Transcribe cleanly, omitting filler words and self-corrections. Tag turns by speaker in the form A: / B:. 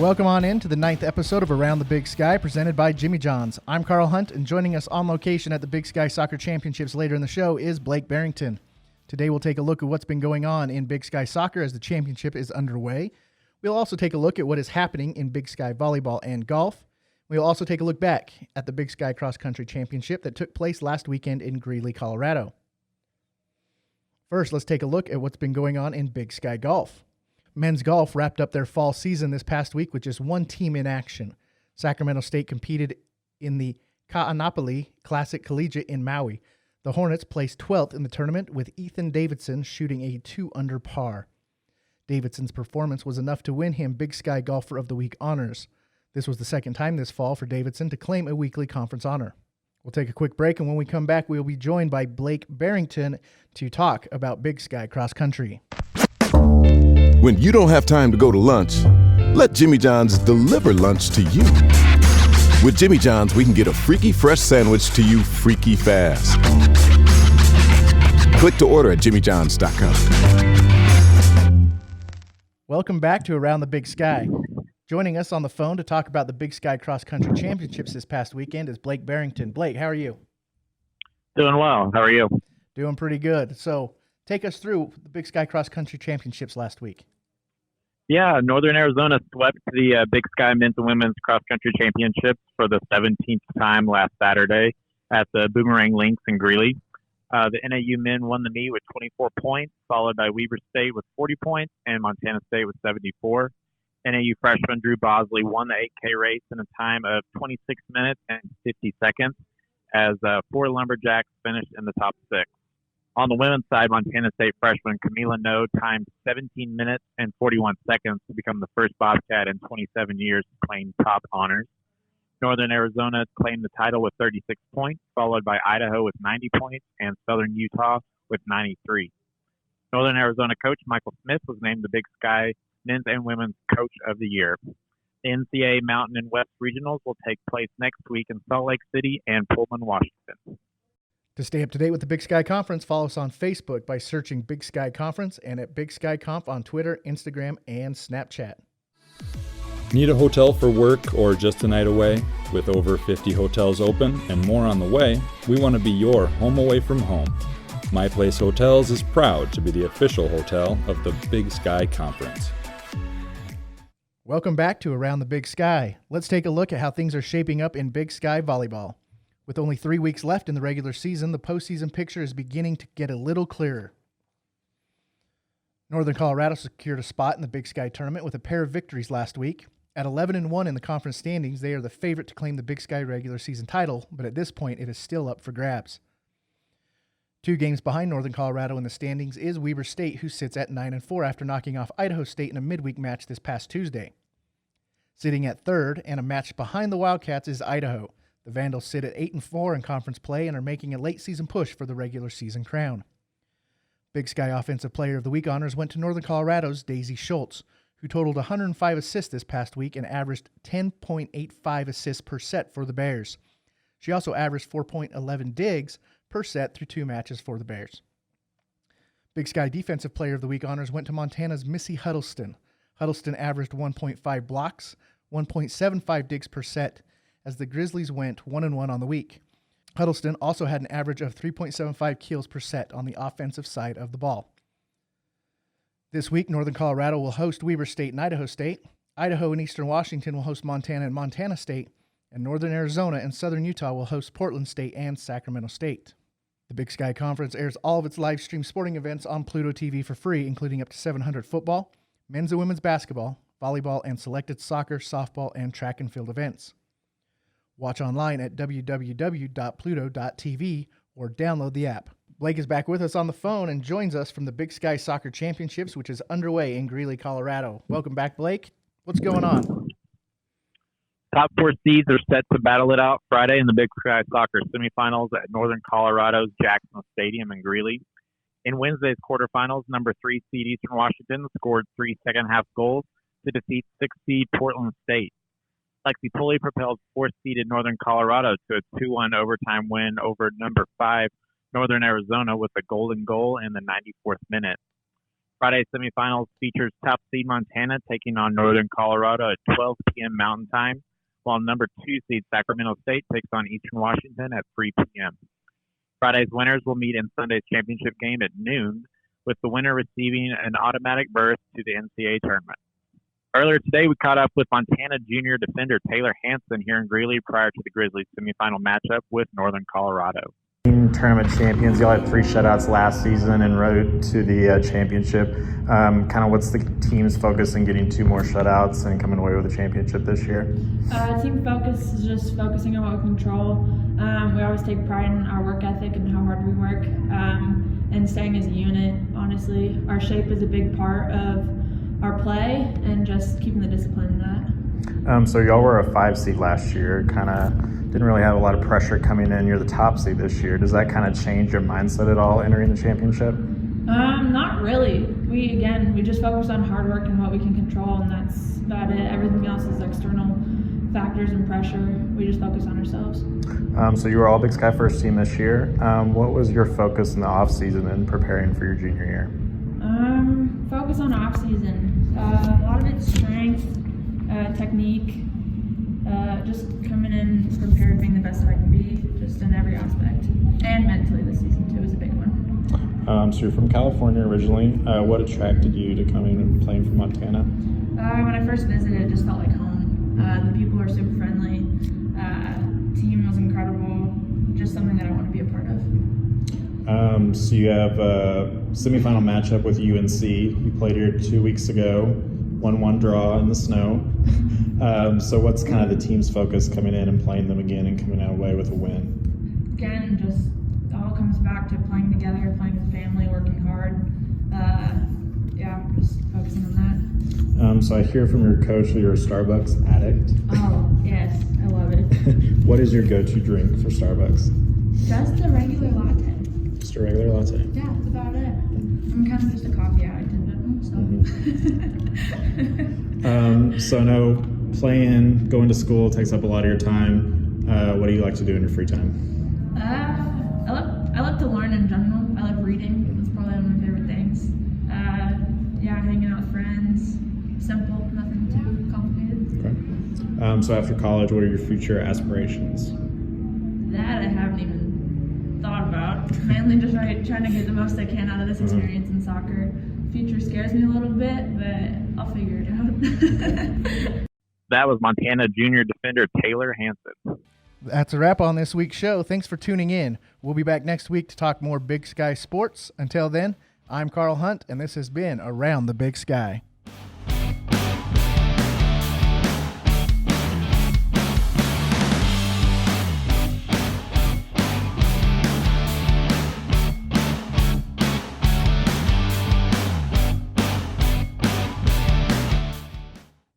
A: Welcome on in to the 9th episode of Around the Big Sky, presented by Jimmy John's. I'm Karl Hunt, and joining us on location at the Big Sky Soccer Championships later in the show is Blake Barington. Today we'll take a look at what's been going on in Big Sky Soccer as the championship is underway. We'll also take a look at what is happening in Big Sky Volleyball and Golf. We'll also take a look back at the Big Sky Cross Country Championship that took place last weekend in Greeley, Colorado. First, let's take a look at what's been going on in Big Sky Golf. Men's golf wrapped up their fall season this past week with just one team in action. Sacramento State competed in the Ka'anapali Classic Collegiate in Maui. The Hornets placed 12th in the tournament with Ethan Davidson shooting a 2 under par. Davidson's performance was enough to win him Big Sky Golfer of the Week honors. This was the second time this fall for Davidson to claim a weekly conference honor. We'll take a quick break, and when we come back, we'll be joined by Blake Barington to talk about Big Sky Cross Country.
B: When you don't have time to go to lunch, let Jimmy John's deliver lunch to you. With Jimmy John's, we can get a freaky fresh sandwich to you freaky fast. Click to order at jimmyjohns.com.
A: Welcome back to Around the Big Sky. Joining us on the phone to talk about the Big Sky Cross Country Championships this past weekend is Blake Barington. Blake, how are you?
C: Doing well. How are you?
A: Doing pretty good. So take us through the Big Sky Cross Country Championships last week.
C: Yeah, Northern Arizona swept the Big Sky Men's and Women's Cross Country Championships for the 17th time last Saturday at the Boomerang Links in Greeley. The NAU men won the meet with 24 points, followed by Weber State with 40 points and Montana State with 74. NAU freshman Drew Bosley won the 8K race in a time of 26 minutes and 50 seconds as 4 Lumberjacks finished in the top 6. On the women's side, Montana State freshman Camila No timed 17 minutes and 41 seconds to become the first Bobcat in 27 years to claim top honors. Northern Arizona claimed the title with 36 points, followed by Idaho with 90 points and Southern Utah with 93. Northern Arizona coach Michael Smith was named the Big Sky Men's and Women's Coach of the Year. The NCAA Mountain and West Regionals will take place next week in Salt Lake City and Pullman, Washington.
A: To stay up to date with the Big Sky Conference, follow us on Facebook by searching Big Sky Conference and at Big Sky Conf on Twitter, Instagram, and Snapchat.
D: Need a hotel for work or just a night away? With over 50 hotels open and more on the way, we want to be your home away from home. My Place Hotels is proud to be the official hotel of the Big Sky Conference.
A: Welcome back to Around the Big Sky. Let's take a look at how things are shaping up in Big Sky Volleyball. With only 3 weeks left in the regular season, the postseason picture is beginning to get a little clearer. Northern Colorado secured a spot in the Big Sky tournament with a pair of victories last week. At 11-1 in the conference standings, they are the favorite to claim the Big Sky regular season title, but at this point, it is still up for grabs. 2 games behind Northern Colorado in the standings is Weber State, who sits at 9-4 after knocking off Idaho State in a midweek match this past Tuesday. Sitting at 3rd and a match behind the Wildcats is Idaho. The Vandals sit at 8-4 in conference play and are making a late-season push for the regular season crown. Big Sky Offensive Player of the Week honors went to Northern Colorado's Daisy Schultz, who totaled 105 assists this past week and averaged 10.85 assists per set for the Bears. She also averaged 4.11 digs per set through 2 matches for the Bears. Big Sky Defensive Player of the Week honors went to Montana's Missy Huddleston. Huddleston averaged 1.5 blocks, 1.75 digs per set, as the Grizzlies went 1-1 on the week. Huddleston also had an average of 3.75 kills per set on the offensive side of the ball. This week, Northern Colorado will host Weber State and Idaho State. Idaho and Eastern Washington will host Montana and Montana State. And Northern Arizona and Southern Utah will host Portland State and Sacramento State. The Big Sky Conference airs all of its live stream sporting events on Pluto TV for free, including up to 700 football, men's and women's basketball, volleyball, and selected soccer, softball, and track and field events. Watch online at www.pluto.tv or download the app. Blake is back with us on the phone and joins us from the Big Sky Soccer Championships, which is underway in Greeley, Colorado. Welcome back, Blake. What's going on?
C: Top 4 seeds are set to battle it out Friday in the Big Sky Soccer semifinals at Northern Colorado's Jackson Stadium in Greeley. In Wednesday's quarterfinals, number 3 seed Eastern Washington scored 3 second-half goals to defeat 6 seed Portland State. Lexi Pulley propelled 4th-seeded Northern Colorado to a 2-1 overtime win over number 5 Northern Arizona with a golden goal in the 94th minute. Friday semifinals features top seed Montana taking on Northern Colorado at 12 p.m. Mountain Time, while number 2 seed Sacramento State takes on Eastern Washington at 3 p.m. Friday's winners will meet in Sunday's championship game at noon, with the winner receiving an automatic berth to the NCAA tournament. Earlier today, we caught up with Montana junior defender Taylor Hansen here in Greeley prior to the Grizzlies semifinal matchup with Northern Colorado.
E: Tournament champions, y'all had 3 shutouts last season and road to the championship. Kind of what's the team's focus in getting 2 more shutouts and coming away with a championship this year?
F: Team focus is just focusing on what we control. We always take pride in our work ethic and how hard we work, and staying as a unit. Honestly, our shape is a big part of our play, and just keeping the discipline in that.
E: So y'all were a 5 seed last year, kind of didn't really have a lot of pressure coming in. You're the top seed this year. Does that kind of change your mindset at all entering the championship?
F: Not really. We just focus on hard work and what we can control, and that's about it. Everything else is external factors and pressure. We just focus on ourselves.
E: So you were all Big Sky first team this year. What was your focus in the off season and preparing for your junior year?
F: Focus on off season. A lot of it's strength, technique, just coming in prepared, being the best I can be, just in every aspect. And mentally this season too is a big one.
E: So you're from California originally. What attracted you to coming and playing for Montana?
F: When I first visited, it just felt like home. The people are super friendly. Team was incredible. Just something that I want to be a part of.
E: So you have a semifinal matchup with UNC. You played here 2 weeks ago. 1-1 draw in the snow. So what's kind of the team's focus coming in and playing them again and coming away with a win?
F: Again, just it all comes back to playing together, playing with family, working hard. Just focusing on that.
E: So I hear from your coach that you're a Starbucks addict.
F: Oh, yes, I love it.
E: What is your go-to drink for Starbucks?
F: Just a regular latte.
E: Just a regular latte?
F: Yeah, that's about it. I'm kind of just a coffee addict in general, so.
E: So I know playing, going to school takes up a lot of your time. What do you like to do in your free time?
F: I love to learn in general. I love reading. That's probably one of my favorite things. Hanging out with friends. Simple, nothing too complicated.
E: Okay. So after college, what are your future aspirations?
F: That I haven't even thought about. Mainly just trying to get the most I can out of this experience in soccer. Future scares me a little bit, but I'll figure it out.
C: That was Montana junior defender Taylor Hansen.
A: That's a wrap on this week's show. Thanks for tuning in. We'll be back next week to talk more Big Sky sports. Until then, I'm Karl Hunt, and this has been Around the Big Sky.